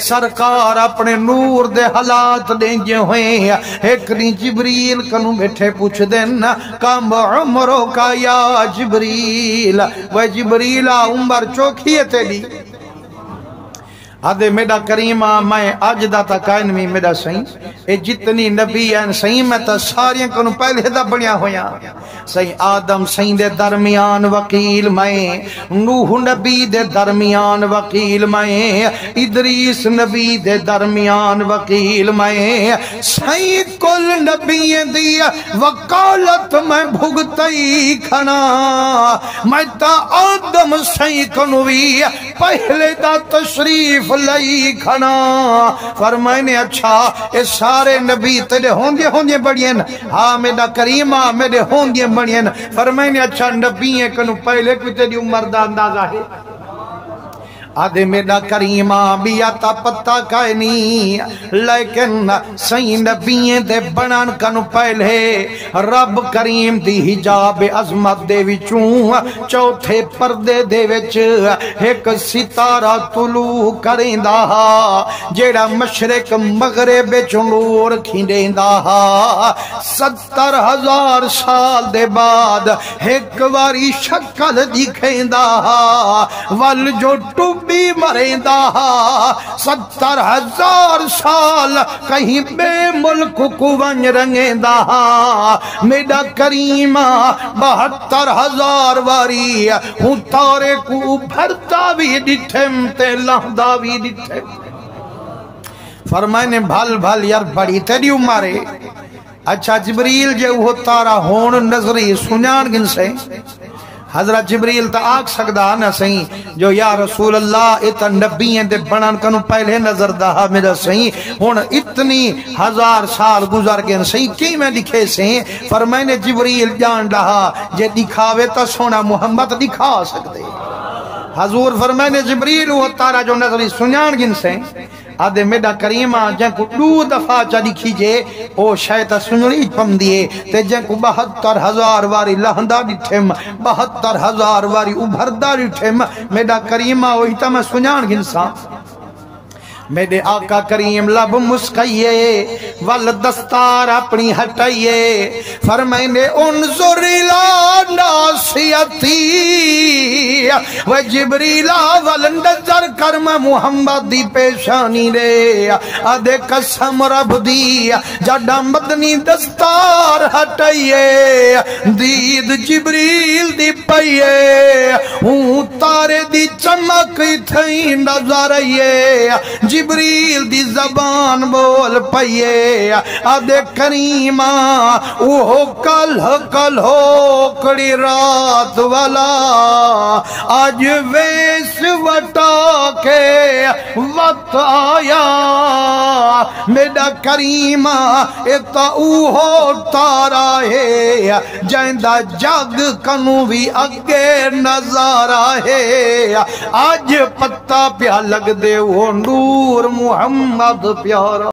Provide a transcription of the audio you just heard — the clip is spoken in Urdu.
سرکار اپنے نور دے حالات دینجے ہوئے ایک نہیں جبریل کنو بیٹھے پوچھ دینا کم عمروں کا یا جبریل وہ جبریل عمر چوکھی ہے تیری آدھے میڈا کریمہ میں آج داتا کائن میں میڈا سائیں اے جتنی نبی ہیں سائیں میں تا ساریاں کنو پہلے دا بڑیا ہویا سائیں آدم سائیں دے درمیان وکیل میں نوح نبی دے درمیان وکیل میں ادریس نبی دے درمیان وکیل میں سائیں کل نبی دی وکالت میں بھگتائی کھنا میں تا آدم سائیں کنو بھی پہلے دا تشریف لئی کھنا فرمائے نے اچھا اے سارے نبی تیرے ہوندے بڑھیں ہاں میرا کریمہ میرے ہوندے بڑھیں فرمائے نے اچھا نبی ہیں کنو پہلے کوئی تیری عمر دا اندازہ ہے آدھے میرا کریمہ بھی آتا پتہ کائنی لیکن سہی نبییں دے بنان کنو پہلے رب کریم دی حجاب عظمت دے وچوں چوتھے پردے دے وچ ایک ستارہ طلوع کریں دا جیڑا مشرق مغرب نور کھینڈیں دا 70,000 سال دے بعد ایک واری شکل دکھیں دا ول جو بھی مریں دا 70,000 سال کہیں بے ملک کو ونج رنگیں دا میڈا کریمہ 72,000 واری ہوں تارے کو بھرتا بھی ڈٹھم تے لہدہ بھی ڈٹھم فرمائے نے بھال بھال یار بڑی تیری عمارے اچھا جبریل جے وہ تارا ہون نظری سنیان گن سے حضرت جبریل تا آگ سکدا نا سہی جو یا رسول اللہ اتا نبییں دے بنان کنو پہلے نظر دا میرا سہی ہون اتنی 1000 سال گزر گئے سہی کی میں دکھے سہی فرمائے نے جبریل جان رہا جے دکھاوے تا سونا محمد دکھا سکتے حضور فرمائے نے جبریل وہ تارا جو نظری سنیان گن سے آدھے میڈا کریمہ جن کو 2 دفعہ چا لکھی جے او شاید سنری پم دیئے تے جن کو 72,000 واری لہندہ ڈٹھم 72,000 واری ابھردہ ڈٹھم میڈا کریمہ وہی تا میں سنیان گنسا میرے آقا کریم لب مسکئیے ول دستار اپنی ہٹائیے فرمائنے انظر الى ناسیتی و جبریلا ول نظر کرم محمد دی پیشانی رے آدھے قسم رب دی جڑا مدنی دستار ہٹائیے دید جبریل دی پئیے ہوں تارے دی چمک تھئی نظر آئیے جبریل دی زبان بول پئیے آدھے کریمہ اوہو کل ہو کڑی رات والا آج ویس وٹا کے وقت آیا میڈا کریمہ اتا اوہو تارا ہے جائندہ جگ کنو بھی اگے نظارہ ہے آج پتہ پیا لگ دے وہ نور محمد پیارا